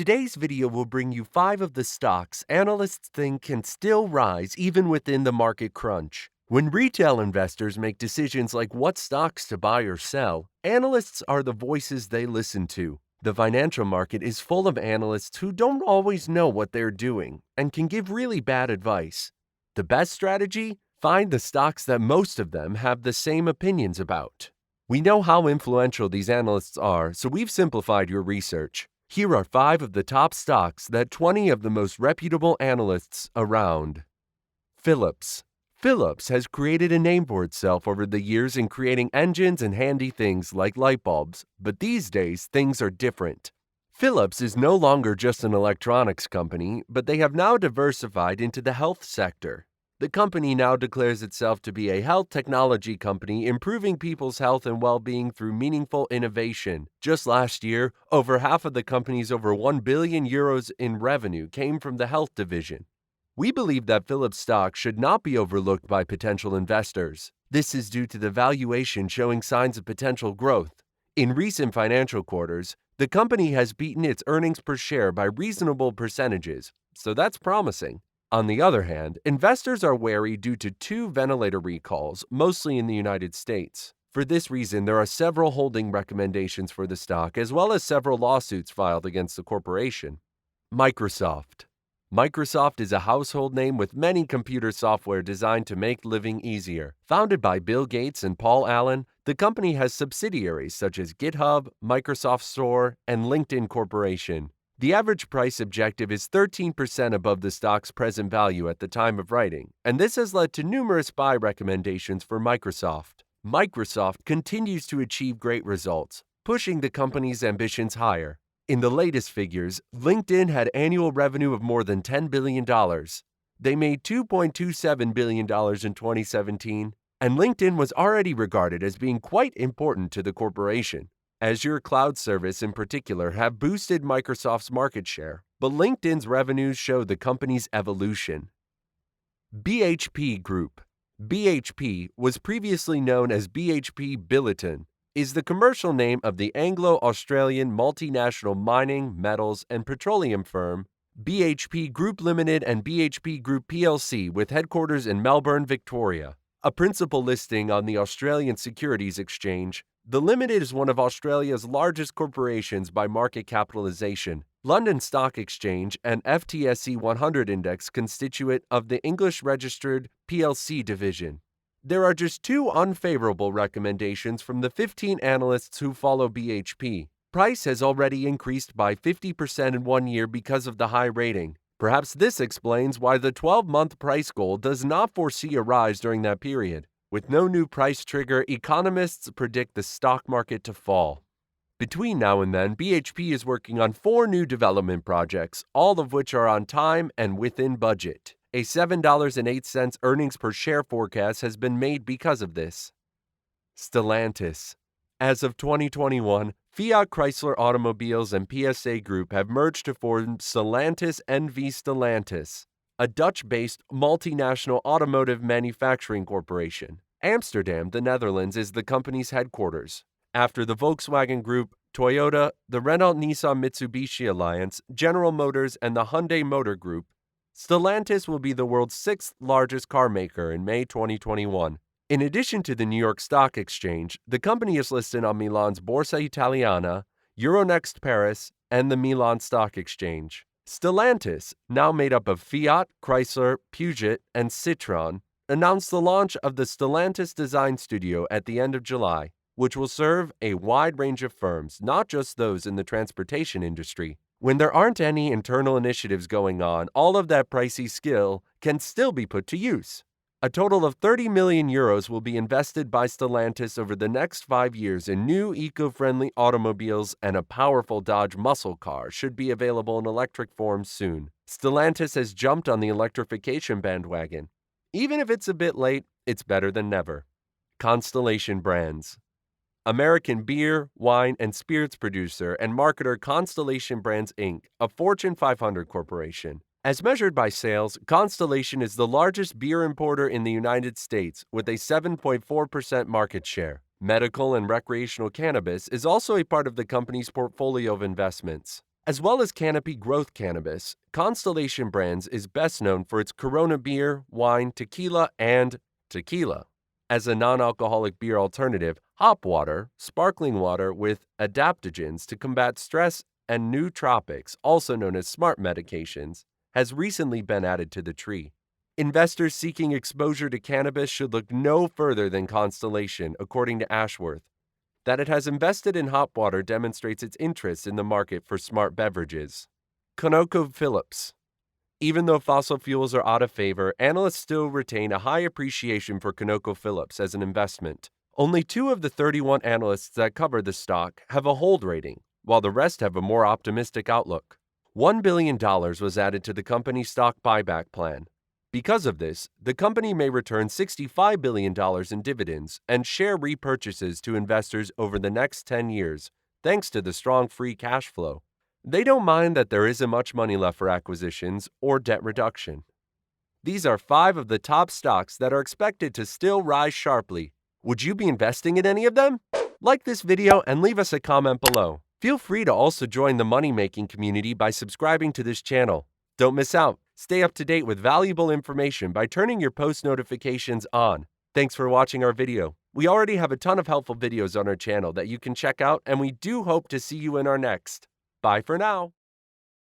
Today's video will bring you 5 of the stocks analysts think can still rise even within the market crunch. When retail investors make decisions like what stocks to buy or sell, analysts are the voices they listen to. The financial market is full of analysts who don't always know what they're doing and can give really bad advice. The best strategy? Find the stocks that most of them have the same opinions about. We know how influential these analysts are, so we've simplified your research. Here are 5 of the top stocks that 20 of the most reputable analysts around. Philips. Philips has created a name for itself over the years in creating engines and handy things like light bulbs, but these days things are different. Philips is no longer just an electronics company, but they have now diversified into the health sector. The company now declares itself to be a health technology company improving people's health and well-being through meaningful innovation. Just last year, over half of the company's over 1 billion euros in revenue came from the health division. We believe that Philips stock should not be overlooked by potential investors. This is due to the valuation showing signs of potential growth. In recent financial quarters, the company has beaten its earnings per share by reasonable percentages, so that's promising. On the other hand, investors are wary due to 2 ventilator recalls, mostly in the United States. For this reason, there are several holding recommendations for the stock, as well as several lawsuits filed against the corporation. Microsoft. Microsoft is a household name with many computer software designed to make living easier. Founded by Bill Gates and Paul Allen, the company has subsidiaries such as GitHub, Microsoft Store, and LinkedIn Corporation. The average price objective is 13% above the stock's present value at the time of writing, and this has led to numerous buy recommendations for Microsoft. Microsoft continues to achieve great results, pushing the company's ambitions higher. In the latest figures, LinkedIn had annual revenue of more than $10 billion. They made $2.27 billion in 2017, and LinkedIn was already regarded as being quite important to the corporation. Azure Cloud Service in particular have boosted Microsoft's market share, but LinkedIn's revenues show the company's evolution. BHP Group. BHP was previously known as BHP Billiton, is the commercial name of the Anglo-Australian multinational mining, metals, and petroleum firm BHP Group Limited and BHP Group plc with headquarters in Melbourne, Victoria. A principal listing on the Australian Securities Exchange, the Limited is one of Australia's largest corporations by market capitalization. London Stock Exchange and FTSE 100 Index constitute of the English-registered PLC division. There are just 2 unfavorable recommendations from the 15 analysts who follow BHP. Price has already increased by 50% in 1 year because of the high rating. Perhaps this explains why the 12-month price goal does not foresee a rise during that period. With no new price trigger, economists predict the stock market to fall. Between now and then, BHP is working on 4 new development projects, all of which are on time and within budget. A $7.08 earnings per share forecast has been made because of this. Stellantis. As of 2021, Fiat Chrysler Automobiles and PSA Group have merged to form Stellantis NV Stellantis, a Dutch-based multinational automotive manufacturing corporation. Amsterdam, the Netherlands, is the company's headquarters. After the Volkswagen Group, Toyota, the Renault-Nissan-Mitsubishi Alliance, General Motors, and the Hyundai Motor Group, Stellantis will be the world's 6th largest car maker in May 2021. In addition to the New York Stock Exchange, the company is listed on Milan's Borsa Italiana, Euronext Paris, and the Milan Stock Exchange. Stellantis, now made up of Fiat, Chrysler, Peugeot, and Citroën, announced the launch of the Stellantis Design Studio at the end of July, which will serve a wide range of firms, not just those in the transportation industry. When there aren't any internal initiatives going on, all of that pricey skill can still be put to use. A total of 30 million euros will be invested by Stellantis over the next 5 years in new eco-friendly automobiles, and a powerful Dodge muscle car should be available in electric form soon. Stellantis has jumped on the electrification bandwagon. Even if it's a bit late, it's better than never. Constellation Brands. American beer, wine, and spirits producer and marketer Constellation Brands Inc., a Fortune 500 corporation. As measured by sales, Constellation is the largest beer importer in the United States with a 7.4% market share. Medical and recreational cannabis is also a part of the company's portfolio of investments. As well as Canopy Growth Cannabis, Constellation Brands is best known for its Corona beer, wine, tequila, and tequila. As a non-alcoholic beer alternative, hop water, sparkling water with adaptogens to combat stress and nootropics, also known as smart medications, has recently been added to the tree. Investors seeking exposure to cannabis should look no further than Constellation, according to Ashworth. That it has invested in hop water demonstrates its interest in the market for smart beverages. ConocoPhillips. Even though fossil fuels are out of favor, analysts still retain a high appreciation for ConocoPhillips as an investment. Only 2 of the 31 analysts that cover the stock have a hold rating, while the rest have a more optimistic outlook. $1 billion was added to the company's stock buyback plan. Because of this, the company may return $65 billion in dividends and share repurchases to investors over the next 10 years, thanks to the strong free cash flow. They don't mind that there isn't much money left for acquisitions or debt reduction. These are 5 of the top stocks that are expected to still rise sharply. Would you be investing in any of them? Like this video and leave us a comment below. Feel free to also join the money-making community by subscribing to this channel. Don't miss out. Stay up to date with valuable information by turning your post notifications on. Thanks for watching our video. We already have a ton of helpful videos on our channel that you can check out, and we do hope to see you in our next. Bye for now.